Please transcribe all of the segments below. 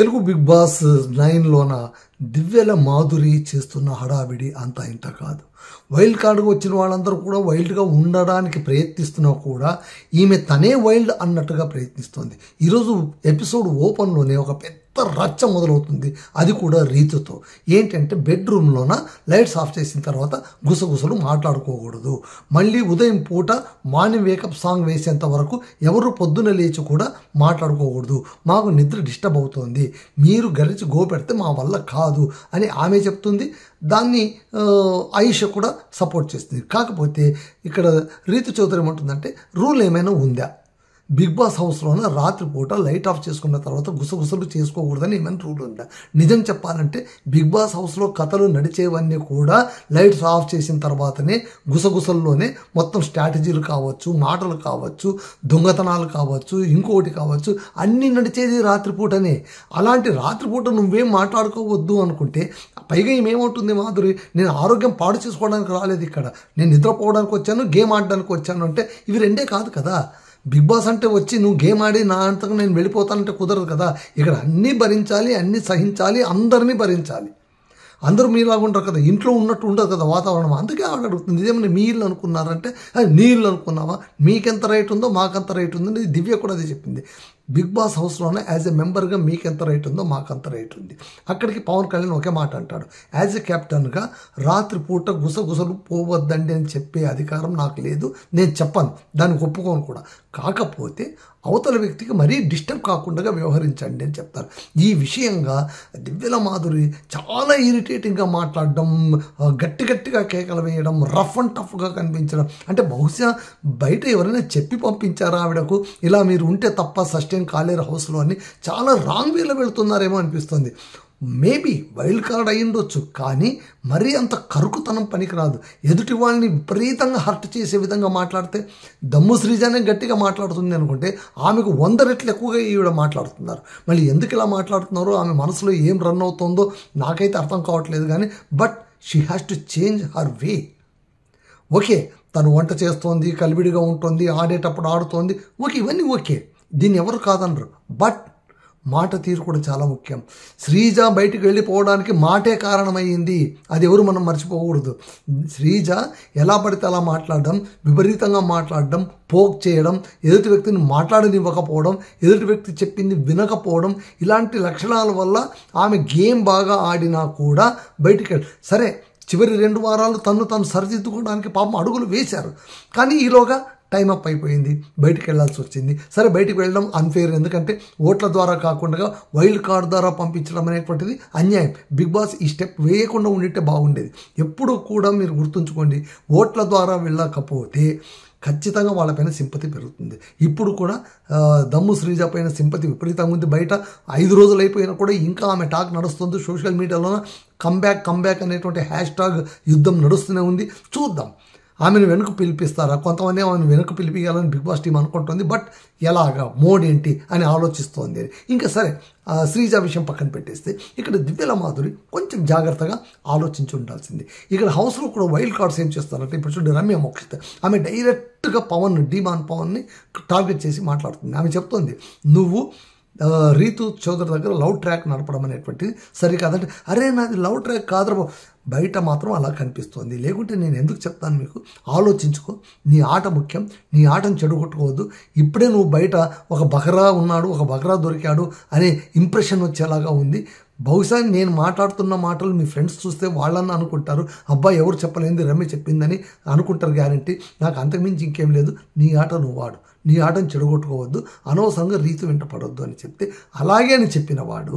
Telugu big boss 9లోన దివ్యల Madhuri చేస్తున్న హడావిడి అంతా ఇంత కాదు. వైల్డ్ కార్డుగా వచ్చిన వాళ్ళందరూ కూడా వైల్డ్గా ఉండడానికి ప్రయత్నిస్తున్నా కూడా ఈమె తనే వైల్డ్ అన్నట్టుగా ప్రయత్నిస్తోంది. ఈరోజు ఎపిసోడ్ ఓపెన్లోనే ఒక పెద్ద రచ్చ మొదలవుతుంది. అది కూడా రీతుతో. ఏంటంటే బెడ్రూమ్లోన లైట్స్ ఆఫ్ చేసిన తర్వాత గుసగుసలు మాట్లాడుకోకూడదు, మళ్ళీ ఉదయం పూట మార్నింగ్ వేకప్ సాంగ్ వేసేంత వరకు ఎవరు పొద్దున లేచి కూడా మాట్లాడుకోకూడదు, మాకు నిద్ర డిస్టర్బ్ అవుతోంది, మీరు గరిచి గో పెడితే మా వల్ల కాదు అని ఆమె చెప్తుంది. దాన్ని ఆయిష కూడా సపోర్ట్ చేస్తుంది. కాకపోతే ఇక్కడ రీతు చౌదరి ఏమంటుందంటే రూల్ ఏమైనా ఉందా, బిగ్ బాస్ హౌస్లోనే రాత్రిపూట లైట్ ఆఫ్ చేసుకున్న తర్వాత గుసగుసలు చేసుకోకూడదని ఏమైనా రూల్ ఉందా? నిజం చెప్పాలంటే బిగ్ బాస్ హౌస్లో కథలు నడిచేవన్నీ కూడా లైట్స్ ఆఫ్ చేసిన తర్వాతనే గుసగుసల్లోనే మొత్తం స్ట్రాటజీలు కావచ్చు, మాటలు కావచ్చు, దొంగతనాలు కావచ్చు, ఇంకొకటి కావచ్చు, అన్నీ నడిచేది రాత్రిపూటనే. అలాంటి రాత్రిపూట నువ్వేం మాట్లాడుకోవద్దు అనుకుంటే పైగా ఏమేముంటుంది మాధురి, నేను ఆరోగ్యం పాడు చేసుకోవడానికి రాలేదు ఇక్కడ, నేను నిద్రపోవడానికి వచ్చాను, గేమ్ ఆడడానికి వచ్చాను అంటే ఇవి రెండే కాదు కదా. బిగ్ బాస్ అంటే వచ్చి నువ్వు గేమ్ ఆడి నా అంతకు నేను వెళ్ళిపోతానంటే కుదరదు కదా. ఇక్కడ అన్నీ భరించాలి, అన్నీ సహించాలి, అందరినీ భరించాలి. అందరూ మీలాగా ఉంటారు కదా, ఇంట్లో ఉన్నట్టు ఉండదు కదా వాతావరణం. అందుకే ఆవిడ అడుగుతుంది, ఇదేమన్నా మీ ఇల్లు అనుకున్నారంటే నీ ఇల్లు అనుకున్నావా, మీకెంత రైట్ ఉందో మాకంత రైట్ ఉందని దివ్య కూడా అదే చెప్పింది. బిగ్ బాస్ హౌస్లోనే యాజ్ ఎ మెంబర్గా మీకెంత రైట్ ఉందో మాకంత రైట్ ఉంది. అక్కడికి పవన్ కళ్యాణ్ ఒకే మాట అంటాడు, యాజ్ ఎ క్యాప్టెన్గా రాత్రిపూట గుసగుసలు పోవద్దండి అని చెప్పే అధికారం నాకు లేదు, నేను చెప్పను, దానికి ఒప్పుకోను కూడా. కాకపోతే అవతల వ్యక్తికి మరీ డిస్టర్బ్ కాకుండా వ్యవహరించండి అని చెప్తారు. ఈ విషయంగా దివ్యల మాధురి చాలా ఇరిటేటింగ్గా మాట్లాడడం, గట్టిగా కేకలు వేయడం, రఫ్ అండ్ టఫ్గా కనిపించడం. అంటే బహుశా బయట ఎవరైనా చెప్పి పంపించారా ఆవిడకు, ఇలా మీరు ఉంటే తప్ప సస్టైన్ కాలేరు హౌస్లో అని చాలా రాంగ్ వేలో వెళుతున్నారేమో అనిపిస్తుంది. మేబీ వైల్డ్ కార్డ్ అయి ఉండొచ్చు, కానీ మరీ అంత కరుకుతనం పనికిరాదు. ఎదుటి వాళ్ళని విపరీతంగా హర్ట్ చేసే విధంగా మాట్లాడితే, దమ్ము శ్రీజానే గట్టిగా మాట్లాడుతుంది అనుకుంటే ఆమెకు 100 రెట్లు ఎక్కువగా ఈవిడ మాట్లాడుతున్నారు. మళ్ళీ ఎందుకు ఇలా మాట్లాడుతున్నారో, ఆమె మనసులో ఏం రన్ అవుతుందో నాకైతే అర్థం కావట్లేదు. కానీ but she has to change her way. Okay, తను వంట చేస్తోంది, కలివిడిగా ఉంటుంది, ఆడేటప్పుడు ఆడుతోంది, ఓకే, ఇవన్నీ ఓకే, దీన్ని ఎవరు కాదనరు. బట్ మాట తీరు కూడా చాలా ముఖ్యం. శ్రీజ బయటికి వెళ్ళిపోవడానికి మాటే కారణమైంది, అది ఎవరు మనం మర్చిపోకూడదు. శ్రీజ ఎలా పడితే అలా మాట్లాడడం, విపరీతంగా మాట్లాడడం, పోక్ చేయడం, ఎదుటి వ్యక్తిని మాట్లాడనివ్వకపోవడం, ఎదుటి వ్యక్తి చెప్పింది వినకపోవడం, ఇలాంటి లక్షణాల వల్ల ఆమె గేమ్ బాగా ఆడినా కూడా బయటికి సరే చివరి 2 వారాలు తను సరిదిద్దుకోవడానికి పాపం అడుగులు వేశారు. కానీ ఈలోగా టైం అప్ అయిపోయింది, బయటికి వెళ్ళాల్సి వచ్చింది. సరే, బయటికి వెళ్ళడం అన్ఫెయిర్, ఎందుకంటే ఓట్ల ద్వారా కాకుండా వైల్డ్ కార్డ్ ద్వారా పంపించడం అనేటువంటిది అన్యాయం. బిగ్ బాస్ ఈ స్టెప్ వేయకుండా ఉండితే బాగుండేది. ఎప్పుడు కూడా మీరు గుర్తుంచుకోండి, ఓట్ల ద్వారా వెళ్ళకపోతే ఖచ్చితంగా వాళ్ళపైన సింపతి పెరుగుతుంది. ఇప్పుడు కూడా దమ్ము శ్రీజ పైన సింపతి విపరీతంగా ఉంది. బయట 5 రోజులు అయిపోయినా కూడా ఇంకా ఆమె టాక్ నడుస్తుంది. సోషల్ మీడియాలో కమ్బ్యాక్ అనేటువంటి హ్యాష్ యుద్ధం నడుస్తూనే ఉంది. చూద్దాం, ఆమెను వెనుక పిలిపిస్తారా? కొంతమంది ఆమెను వెనుక పిలిపియాలని బిగ్ బాస్ టీం అనుకుంటుంది. బట్ ఎలాగా, మోడ్ ఏంటి అని ఆలోచిస్తోంది. ఇంకా సరే, శ్రీజ విషయం పక్కన పెట్టేస్తే ఇక్కడ దివ్యల మాధురి కొంచెం జాగ్రత్తగా ఆలోచించి ఉండాల్సింది. ఇక్కడ హౌస్లో కూడా వైల్డ్ కార్డ్స్ ఏం చేస్తారంటే, ఇప్పుడు చూడండి, రమ్య మోక్షిత ఆమె డైరెక్ట్గా డిమాన్ పవన్ని టార్గెట్ చేసి మాట్లాడుతుంది. ఆమె చెప్తోంది, నువ్వు రీతు చౌదరి దగ్గర లవ్ ట్రాక్ నడపడం అనేటువంటిది సరికాదంటే, అరే నాది లవ్ ట్రాక్ కాదు, బయట మాత్రం అలా కనిపిస్తోంది, లేకుంటే నేను ఎందుకు చెప్తాను మీకు, ఆలోచించుకో, నీ ఆట ముఖ్యం, నీ ఆటను చెడగొట్టుకోవద్దు. ఇప్పుడే నువ్వు బయట ఒక బకరా ఉన్నాడు, ఒక బకరా దొరికాడు అనే ఇంప్రెషన్ వచ్చేలాగా ఉంది. బహుశా నేను మాట్లాడుతున్న మాటలు మీ ఫ్రెండ్స్ చూస్తే వాళ్ళన్నా అనుకుంటారు, అబ్బాయి ఎవరు చెప్పలేంది రమ్య చెప్పిందని అనుకుంటారు గ్యారంటీ. నాకు అంతకుమించి ఇంకేం లేదు, నీ ఆట నువ్వు వాడు, నీ ఆటను చెడగొట్టుకోవద్దు, అనవసరంగా రీతు వెంట పడొద్దు అని చెప్తే, అలాగే అని చెప్పిన వాడు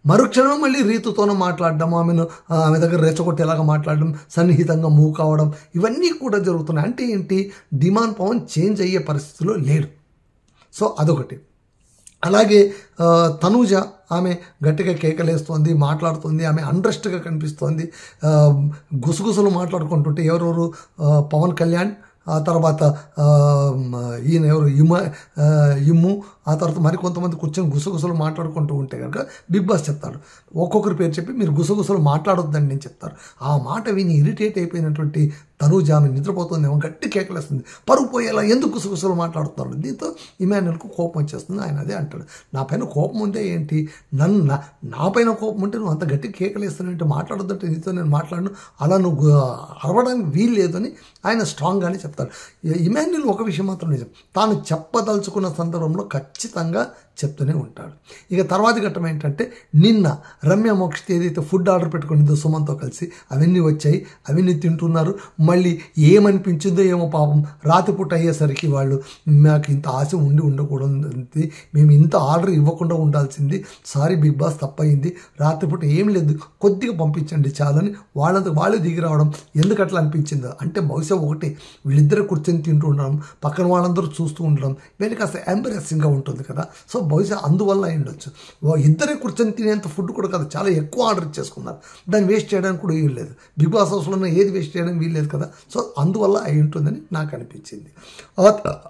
మరుక్షణం మళ్ళీ రీతుతోనూ మాట్లాడడం, ఆమె దగ్గర రెచ్చగొట్టేలాగా మాట్లాడడం, సన్నిహితంగా మూవ్ కావడం, ఇవన్నీ కూడా జరుగుతున్నాయి. అంటే ఏంటి, డిమాండ్ పవన్ చేంజ్ అయ్యే పరిస్థితిలో లేడు. సో అదొకటి. అలాగే తనూజ, ఆమె గట్టిగా కేకలేస్తోంది, మాట్లాడుతుంది, ఆమె అండ్రెస్ట్గా కనిపిస్తోంది. గుసగుసలు మాట్లాడుకుంటుంటే ఎవరెవరు, పవన్ కళ్యాణ్, ఆ తర్వాత ఈయన ఎవరు, ఇమ్ము, ఆ తర్వాత మరి కొంతమంది కూర్చొని గుసగుసలు మాట్లాడుకుంటూ ఉంటే కనుక బిగ్ బాస్ చెప్తాడు, ఒక్కొక్కరి పేరు చెప్పి మీరు గుసగుసలు మాట్లాడొద్దని నేను చెప్తారు. ఆ మాట విని ఇరిటేట్ అయిపోయినటువంటి తనూజ ఆమె నిద్రపోతుందేమో గట్టి కేకలేస్తుంది, పరుగు పోయేలా ఎందుకు గుసగుసలు మాట్లాడుతున్నారు. దీంతో ఇమాన్యుల్కు కోపం వచ్చేస్తుంది. ఆయన అదే అంటాడు, నా పైన కోపం ఉంటే ఏంటి, నా పైన కోపం ఉంటే నువ్వు అంత గట్టి కేకలేస్తానంటే మాట్లాడొద్దంటే నీతో నేను మాట్లాడను, అలా నువ్వు అరవడానికి వీలు లేదని ఆయన స్ట్రాంగ్గానే చెప్తాడు. ఇమాన్యుల్ ఒక విషయం మాత్రం నిజం, తాను చెప్పదలుచుకున్న సందర్భంలో ఖచ్చితంగా చెప్తూనే ఉంటాడు. ఇక తర్వాతి ఘట్టం ఏంటంటే, నిన్న రమ్య మోక్షిత్ ఏదైతే ఫుడ్ ఆర్డర్ పెట్టుకునిందో సుమన్తో కలిసి అవన్నీ వచ్చాయి, అవన్నీ తింటున్నారు. మళ్ళీ ఏమనిపించిందో ఏమో పాపం, రాత్రిపూట అయ్యేసరికి వాళ్ళు మాకు ఇంత ఆశ ఉండకూడదు, మేము ఇంత ఆర్డర్ ఇవ్వకుండా ఉండాల్సింది, సారీ బిగ్ బాస్ తప్పయింది, రాత్రిపూట ఏం లేదు కొద్దిగా పంపించండి చాలని వాళ్ళంతా వాళ్ళే దిగి రావడం ఎందుకు అట్లా అనిపించిందో అంటే బహుశా ఒకటి, వీళ్ళిద్దరు కూర్చొని తింటూ ఉండడం, పక్కన వాళ్ళందరూ చూస్తూ ఉండడం వీళ్ళకి కాస్త ఎంబరెస్సింగ్గా ఉంటుంది కదా. సో బహుశా అందువల్ల అయి ఉండొచ్చు. ఇద్దరే కూర్చొని తినేంత ఫుడ్ కూడా కాదు, చాలా ఎక్కువ ఆర్డర్ చేసుకున్నారు, దాన్ని వేస్ట్ చేయడానికి కూడా వీలు లేదు. బిగ్ బాస్ హౌస్లో ఏది వేస్ట్ చేయడానికి వీలు లేదు కదా. సో అందువల్ల అయి ఉంటుందని నాకు అనిపించింది.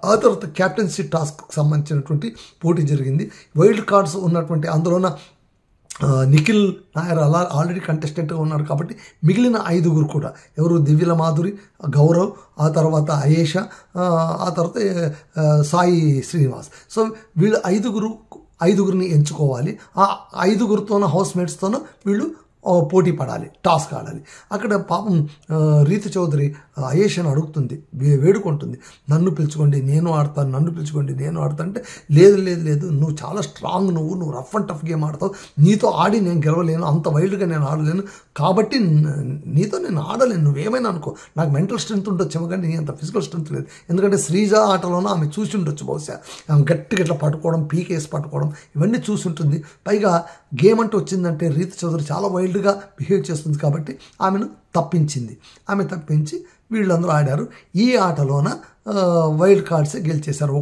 ఆ తర్వాత క్యాప్టెన్సీ టాస్క్కి సంబంధించినటువంటి పోటీ జరిగింది. వైల్డ్ కార్డ్స్ ఉన్నటువంటి అందులోన నిఖిల్ నాయర్ అలా ఆల్రెడీ కంటెస్టెంట్గా ఉన్నారు కాబట్టి మిగిలిన 5గురు కూడా ఎవరు, దివ్యల మాధురి, గౌరవ్, ఆ తర్వాత అయేషా, ఆ తర్వాత సాయి శ్రీనివాస్. సో వీళ్ళు ఐదుగురిని ఎంచుకోవాలి. ఆ 5గురితోనూ హౌస్మేట్స్తోనూ వీళ్ళు పోటీ పడాలి, టాస్క్ ఆడాలి. అక్కడ పాపం రీతు చౌదరి అయేషాను అడుగుతుంది, వేడుకుంటుంది, నన్ను పిలుచుకోండి నేను ఆడతాను, నన్ను పిలుచుకోండి నేను ఆడతాను అంటే, లేదు నువ్వు చాలా స్ట్రాంగ్, నువ్వు రఫ్ అండ్ టఫ్ గేమ్ ఆడతావు, నీతో ఆడి నేను గెలవలేను, అంత వైల్డ్గా నేను ఆడలేను, కాబట్టి నీతో నేను ఆడలేను, నువ్వేమైనా అనుకో, నాకు మెంటల్ స్ట్రెంత్ ఉండొచ్చేమో కానీ నీ అంత ఫిజికల్ స్ట్రెంత్ లేదు. ఎందుకంటే శ్రీజ ఆటలోనూ ఆమె చూసి ఉండొచ్చు బహుశా, ఆమె గట్టిగా ఇట్లా పట్టుకోవడం, పీకేసి పట్టుకోవడం ఇవన్నీ చూసి ఉంటుంది. పైగా గేమ్ అంటూ వచ్చిందంటే రీతు చౌదరి చాలా వైల్డ్గా బిహేవ్ చేస్తుంది కాబట్టి ఆమెను తప్పించింది. ఆమె తప్పించి వీళ్ళందరూ ఆడారు. ఈ ఆటలోన వైల్డ్ కార్డ్సే గెలిచేశారు.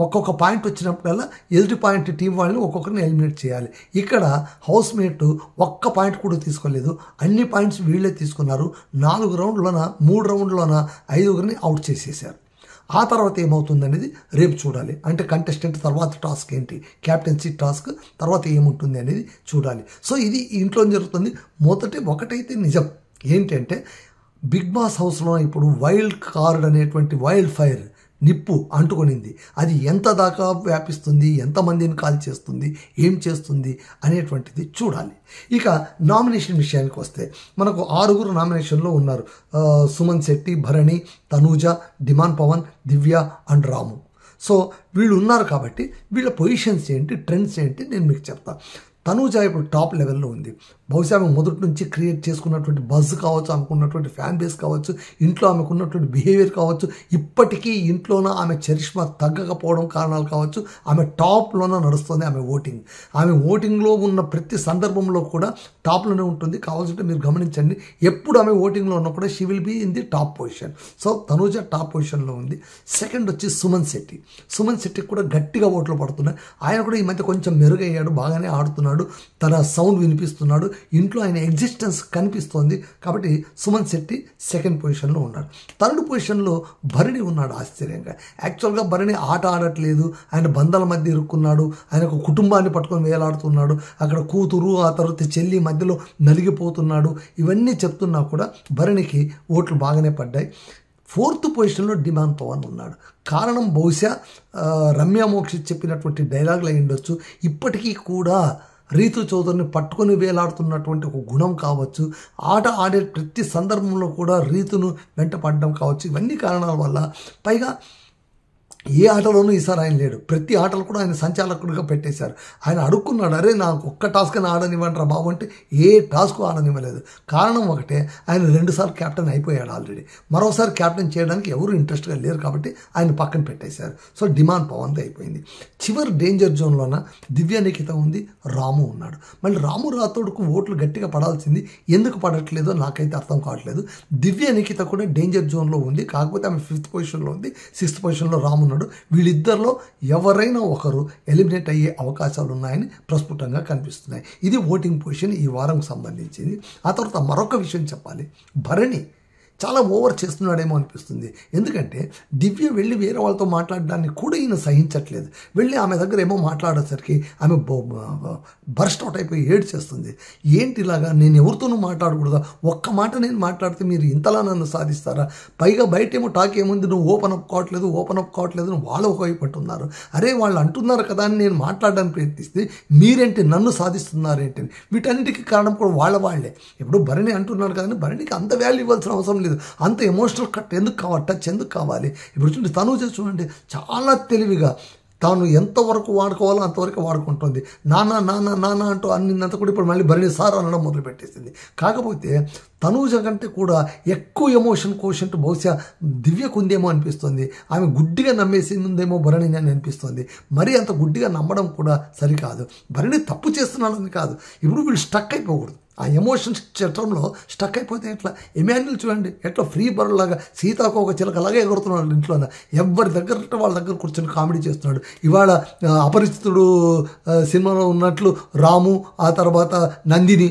ఒక్కొక్క పాయింట్ వచ్చినప్పుడల్లా ఎదుటి పాయింట్ టీం వాళ్ళని ఒక్కొక్కరిని ఎలిమినేట్ చేయాలి. ఇక్కడ హౌస్మేట్ ఒక్క పాయింట్ కూడా తీసుకోలేదు, అన్ని పాయింట్స్ వీళ్ళే తీసుకున్నారు. 3 రౌండ్లోన 5గురిని అవుట్ చేసేసారు. ఆ తర్వాత ఏమవుతుందనేది రేపు చూడాలి. అంటే కంటెస్టెంట్ తర్వాత టాస్క్ ఏంటి, క్యాప్టెన్సీ టాస్క్ తర్వాత ఏముంటుంది అనేది చూడాలి. సో ఇది ఇంట్లో జరుగుతుంది. ఒకటైతే నిజం ఏంటంటే, బిగ్ బాస్ హౌస్లో ఇప్పుడు వైల్డ్ కార్డ్ అనేటువంటి వైల్డ్ ఫైర్ నిప్పు అంటుకొనింది. అది ఎంత దాకా వ్యాపిస్తుంది, ఎంతమందిని కాల్ చేస్తుంది, ఏం చేస్తుంది అనేటువంటిది చూడాలి. ఇక నామినేషన్ విషయానికి వస్తే మనకు 6గురు నామినేషన్లో ఉన్నారు. Suman Shetty, Bharani, Tanuja, demon Pavan, Divya and Ramu. So వీళ్ళు ఉన్నారు కాబట్టి వీళ్ళ పొజిషన్స్ ఏంటి, ట్రెండ్స్ ఏంటి నేను మీకు చెప్తాను. తనూజ ఇప్పుడు టాప్ లెవెల్లో ఉంది. బహుశా ఆమె మొదటి నుంచి క్రియేట్ చేసుకున్నటువంటి బజ్ కావచ్చు, ఆమెకున్నటువంటి ఫ్యాన్ బేస్ కావచ్చు, ఇంట్లో ఆమెకున్నటువంటి బిహేవియర్ కావచ్చు, ఇప్పటికీ ఇంట్లోన ఆమె చరిష్మా తగ్గకపోవడం కారణాలు కావచ్చు, ఆమె టాప్లోనే నడుస్తుంది. ఆమె ఓటింగ్లో ఉన్న ప్రతి సందర్భంలో కూడా టాప్లోనే ఉంటుంది. కావాల్సింటే మీరు గమనించండి, ఎప్పుడు ఆమె ఓటింగ్లో ఉన్నా కూడా she will be in the top position. So Tanuja top పొజిషన్లో ఉంది. సెకండ్ వచ్చి సుమన్ శెట్టికి కూడా గట్టిగా ఓట్లు పడుతున్నాయి. ఆయన కూడా ఈ మధ్య కొంచెం మెరుగయ్యాడు, బాగానే ఆడుతున్నాడు, తన సౌండ్ వినిపిస్తున్నాడు, ఇంట్లో ఆయన ఎగ్జిస్టెన్స్ కనిపిస్తోంది. కాబట్టి సుమన్ శెట్టి సెకండ్ పొజిషన్లో ఉన్నాడు. థర్డ్ పొజిషన్లో భరణి ఉన్నాడు. ఆశ్చర్యంగా యాక్చువల్గా భరణి ఆట ఆడట్లేదు, ఆయన బంధాల మధ్య ఇరుక్కున్నాడు, ఆయన ఒక కుటుంబాన్ని పట్టుకొని వేలాడుతున్నాడు, అక్కడ కూతురు ఆ తర్వాత చెల్లి మధ్యలో నలిగిపోతున్నాడు. ఇవన్నీ చెప్తున్నా కూడా భరణికి ఓట్లు బాగానే పడ్డాయి. ఫోర్త్ పొజిషన్లో డిమాండ్ పవన్ ఉన్నాడు. కారణం బహుశా రమ్య మోక్షిత్ చెప్పినటువంటి డైలాగులు అయి ఉండొచ్చు. ఇప్పటికీ కూడా రీతు చౌదరిని పట్టుకొని వేలాడుతున్నటువంటి ఒక గుణం కావచ్చు, ఆట ఆడే ప్రతి సందర్భంలో కూడా రీతును వెంట పడడం కావచ్చు, ఇవన్నీ కారణాల వల్ల. పైగా ఏ ఆటలోనూ ఈసారి ఆయన లేడు, ప్రతి ఆటలు కూడా ఆయన సంచాలకుడిగా పెట్టేశారు. ఆయన అడుక్కున్నాడు, అరే నాకు ఒక్క టాస్క్ అని ఆడనివ్వంటారా బాబు అంటే ఏ టాస్క్ ఆడనివ్వలేదు. కారణం ఒకటే, ఆయన 2 సార్లు క్యాప్టెన్ అయిపోయాడు ఆల్రెడీ, మరోసారి క్యాప్టెన్ చేయడానికి ఎవరు ఇంట్రెస్ట్గా లేరు కాబట్టి ఆయన పక్కన పెట్టేశారు. సో డిమాండ్ పవన్ది అయిపోయింది. చివరి డేంజర్ జోన్లోన దివ్య నిఖిత ఉంది, రాము ఉన్నాడు. మళ్ళీ రాము రాథోడ్కు ఓట్లు గట్టిగా పడాల్సింది, ఎందుకు పడట్లేదో నాకైతే అర్థం కావట్లేదు. దివ్య నిఖిత కూడా డేంజర్ జోన్లో ఉంది, కాకపోతే ఆమె 5th పొజిషన్లో ఉంది, 6th పొజిషన్లో రాము. వీళ్ళిద్దరిలో ఎవరైనా ఒకరు ఎలిమినేట్ అయ్యే అవకాశాలు ఉన్నాయని ప్రస్ఫుటంగా కనిపిస్తున్నాయి. ఇది ఓటింగ్ పొజిషన్ ఈ వారంకి సంబంధించింది. ఆ తర్వాత మరొక విషయం చెప్పాలి, భరణి చాలా ఓవర్ చేస్తున్నాడేమో అనిపిస్తుంది. ఎందుకంటే దివ్య వెళ్ళి వేరే వాళ్ళతో మాట్లాడడాన్ని కూడా ఈయన సహించట్లేదు. వెళ్ళి ఆమె దగ్గర ఏమో మాట్లాడేసరికి ఆమె బర్స్ట్ అవుట్ అయిపోయి ఏడ్ చేస్తుంది. ఏంటి ఇలాగా, నేను ఎవరితోనూ మాట్లాడకూడదా, ఒక్క మాట నేను మాట్లాడితే మీరు ఇంతలా నన్ను సాధిస్తారా, పైగా బయట ఏమో టాక్ ఏముంది, నువ్వు ఓపెన్ అప్ కావట్లేదు నువ్వు వాళ్ళ ఒకవైపు అంటున్నారు, అరే వాళ్ళు అంటున్నారు కదా అని నేను మాట్లాడడానికి ప్రయత్నిస్తే మీరేంటి నన్ను సాధిస్తున్నారేంటి, వీటన్నిటికీ కారణం కూడా వాళ్ళే. ఇప్పుడు భరణి అంటున్నాడు కానీ భరణికి అంత వాల్యూ ఇవ్వాల్సిన అవసరం లేదు, అంత ఎమోషనల్ కట్ ఎందుకు కావాలి, టచ్ ఎందుకు కావాలి. ఇప్పుడు చూడండి తనూజ చూడండి చాలా తెలివిగా తాను ఎంతవరకు వాడుకోవాలో అంతవరకు వాడుకుంటుంది. నాన్న అంటూ అన్నింత కూడా ఇప్పుడు మళ్ళీ భరణి సార్ అనడం మొదలుపెట్టేసింది. కాకపోతే తనూజ కంటే కూడా ఎక్కువ ఎమోషన్ కోషంట్ బహుశా దివ్యకు ఉందేమో అనిపిస్తుంది. ఆమె గుడ్డిగా నమ్మేసిందేమో భరణిని అని అనిపిస్తుంది. మరీ అంత గుడ్డిగా నమ్మడం కూడా సరికాదు. భరణి తప్పు చేస్తున్నాడని కాదు, ఇప్పుడు వీళ్ళు స్టక్ అయిపోకూడదు. ఆ ఎమోషన్స్ చట్టంలో స్టక్ అయిపోతే ఎట్లా. ఎమాన్యుల్ చూడండి ఎట్లా ఫ్రీ బర్డ్ లాగా సీతాకోక చిలకలాగా ఎగురుతున్నాడు ఇంట్లోనే, ఎవరి దగ్గర వాళ్ళ దగ్గర కూర్చొని కామెడీ చేస్తున్నాడు. ఇవాళ అపరిచితుడు సినిమాలో ఉన్నట్లు రాము, ఆ తర్వాత నందిని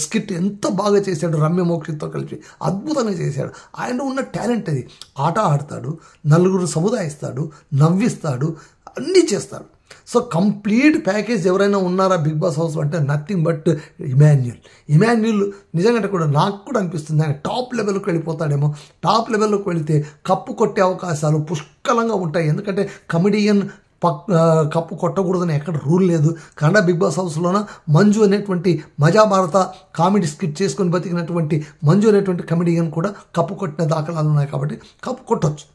స్కిట్ ఎంత బాగా చేశాడు, రమ్య మోక్షితో కలిపి అద్భుతంగా చేశాడు. ఆయన ఉన్న టాలెంట్ అది. ఆట ఆడతాడు, నలుగురు సముదాయిస్తాడు, నవ్విస్తాడు, అన్నీ చేస్తాడు. సో కంప్లీట్ ప్యాకేజ్ ఎవరైనా ఉన్నారా బిగ్ బాస్ హౌస్లో అంటే నథింగ్ బట్ ఇమాన్యుల్. నిజంగా కూడా నాకు కూడా అనిపిస్తుంది ఆయన టాప్ లెవెల్కి వెళ్ళిపోతాడేమో. టాప్ లెవెల్లోకి వెళితే కప్పు కొట్టే అవకాశాలు పుష్కలంగా ఉంటాయి. ఎందుకంటే కమెడియన్ కప్పు కొట్టకూడదని ఎక్కడ రూల్ లేదు. కన్నడ బిగ్ బాస్ హౌస్లోన మంజు అనేటువంటి మజా భారత కామెడీ స్కిట్ చేసుకొని బతికినటువంటి మంజు అనేటువంటి కమెడియన్ కూడా కప్పు కొట్టిన దాఖలాలు ఉన్నాయి. కాబట్టి కప్పు కొట్టవచ్చు,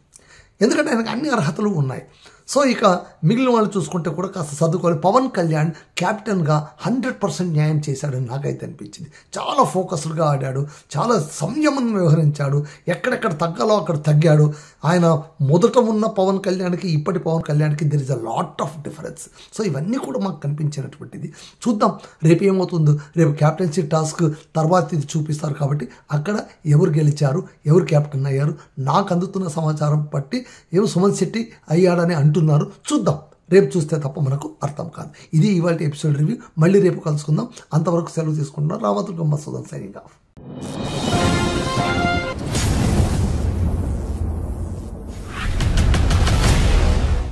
ఎందుకంటే ఆయనకు అన్ని అర్హతలు ఉన్నాయి. సో ఇక మిగిలిన వాళ్ళు చూసుకుంటే కూడా కాస్త సర్దుకోవాలి. పవన్ కళ్యాణ్ క్యాప్టెన్గా 100% న్యాయం చేశాడని నాకైతే అనిపించింది. చాలా ఫోకస్డ్గా ఆడాడు, చాలా సంయమనం వ్యవహరించాడు, ఎక్కడెక్కడ తగ్గాలో అక్కడ తగ్గాడు. ఆయన మొదట ఉన్న పవన్ కళ్యాణ్కి ఇప్పటి పవన్ కళ్యాణ్కి there is a lot of difference. So ఇవన్నీ కూడా మాకు కనిపించినటువంటిది. చూద్దాం రేపు ఏమవుతుందో. రేపు క్యాప్టెన్సీ టాస్క్ తర్వాత ఇది చూపిస్తారు కాబట్టి అక్కడ ఎవరు గెలిచారు, ఎవరు క్యాప్టెన్ అయ్యారు, నాకు అందుతున్న సమాచారం బట్టి ఏమో సుమన్ శెట్టి అయ్యాడని అంటున్నారు. చూద్దాం, రేపు చూస్తే తప్ప మనకు అర్థం కాదు. ఇది ఇవాళ ఎపిసోడ్ రివ్యూ. మళ్ళీ రేపు కలుసుకుందాం. అంతవరకు సెలవు తీసుకుంటున్నాం. రామతుల్ గమ్మ సైనింగ్ ఆఫ్.